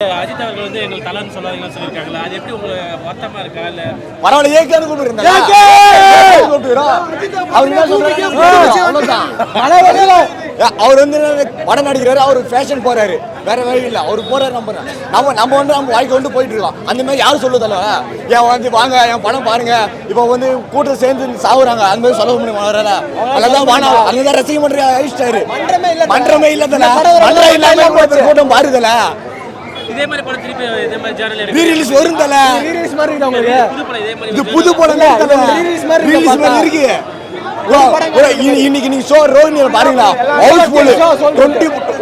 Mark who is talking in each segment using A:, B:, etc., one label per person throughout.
A: அஜித் அவர்கள் வந்து எங்களுக்கு தலைன்னு சொல்லாதீங்கன்னு சொல்லியிருக்காங்களா? அது எப்படி உங்களுக்கு வருத்தமா இருக்கா? இல்ல
B: பரவாயில்ல, ஏகேன்னு கூப்பிடுறேன். அவர் வந்து படம் நடிக்கிறாரு, அவர் ஃபேஷன் போறாரு, வேற வழி இல்லை. அவர் போறாரு, நம்ம வந்து நம்ம வாய்க்கு வந்து போயிட்டு இருக்கோம். அந்த மாதிரி யாரும் சொல்லுதல்ல, ஏன் வந்து வாங்க என் படம் பாருங்க, இப்போ வந்து கூட்டம் சேர்ந்து சாவுறாங்க, அந்த மாதிரி சொல்ல முடியும். அதெல்லாம் வானா, அதுதான் ரசிக மன்ற ஆயிடுச்சாரு. மன்றமே இல்லதல்ல, மன்றம் இல்லாம கூட்டம் பாருதல்ல.
A: இதே மாதிரி படம் திருப்பி இதே மாதிரி ஜேர்னல்
B: ரீரிலீஸ் வரும்தல. ரீரிலீஸ் மாதிரி இருக்கு உங்களுக்கு.
A: புது படம் இதே மாதிரி
B: இது புது படம் இல்ல, ரீரிலீஸ் மாதிரி இருக்கு. இன்னைக்கு நீங்க ஷோ ரோஹிணி பாருங்களா, ஹவுஸ் ஃபுல்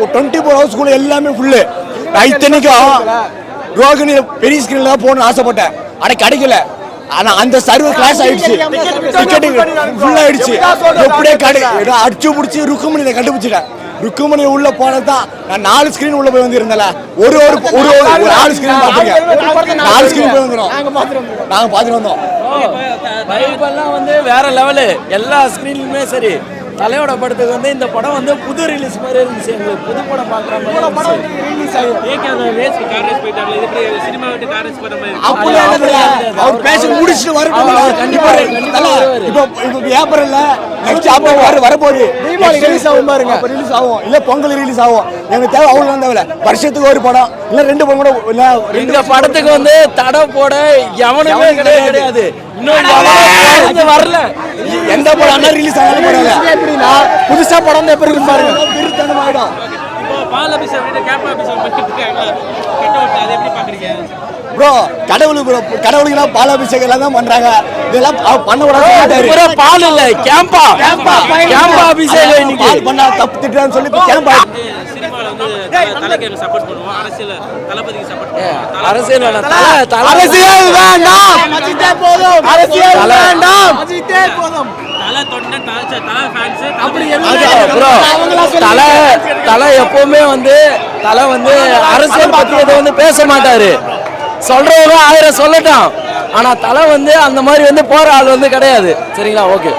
B: 24 ஹவுஸ் ஃபுல் எல்லாமே ஃபுல்லு. இத்தனைக்கும் ரோஹிணி பெரிய ஸ்கிரீன்ல போகணும்னு ஆசைப்பட்டேன், ஆனா கிடைக்கல. ஆனா அந்த சர்வர் கிளாஸ் ஆயிடுச்சு, டிக்கெட் ஃபுல் ஆயிடுச்சு. எப்படியே அடிச்சு பிடிச்சி ருக்குமணியை கண்டுபிடிச்சிட்டேன். ருக்குமணி உள்ள போனதான் நான் 4 ஸ்கிரீன் உள்ள போய் வந்து இருந்தேன். ஒரு 4 ஸ்கிரீன் பாத்துருக்கேன். 4 ஸ்கிரீன் போய் வந்துடும், நாங்க பாத்துட்டு வந்தோம்.
C: பைப்பெல்லாம் வந்து வேற லெவலு. எல்லா ஸ்கிரீன்லுமே சரி, தலையோட படத்துக்கு வந்து இந்த படம் வந்து புது ரிலீஸ் மாதிரி இருந்துச்சு. எங்களுக்கு புது படம் பார்க்குற மாதிரி படம் ரிலீஸ்
B: அவர் பேச முடிச்சுட்டு வரட்டும், கண்டிப்பா இப்போ ஏப்ரல்ல நெக்ஸ்ட் வரப்போகுது, ரிலீஸ் ஆகும் பாருங்க. ரிலீஸ் ஆகும், இல்ல பொங்கல் ரிலீஸ் ஆகும். எனக்கு தேவை அவ்வளவு தேவையில்ல, வருஷத்துக்கு ஒரு படம் இல்ல 2 படம் கூட இல்ல.
C: இந்த படத்துக்கு வந்து தடை போட எவனுமே கிடையாது. இன்னும் வரல,
B: எந்த படம் ரிலீஸ் ஆனாலும் பரவாயில்ல. எப்படின்னா புதுசா படம் எப்படி இருக்கு பாருங்க. ப்ரோ கடவுளுக்கு பாலாபிஷேகம் எல்லாம் தான் பண்றாங்க. இதெல்லாம் பண்ண கூடாது.
C: பால் இல்ல, கேம்பா அபிஷேகம். இன்னைக்கு
B: பண்ணா தப்பு திட்டுறான்னு சொல்லி கேம்பா.
C: அரசியல் தலை எப்பவுமே வந்து தலை வந்து அரசியல் பத்தி எதை வந்து பேச மாட்டாரு. சொல்றவங்க 1000 சொல்லட்டும், ஆனா தலை வந்து அந்த மாதிரி வந்து போற ஆள் வந்து கிடையாது. சரிங்களா? ஓகே.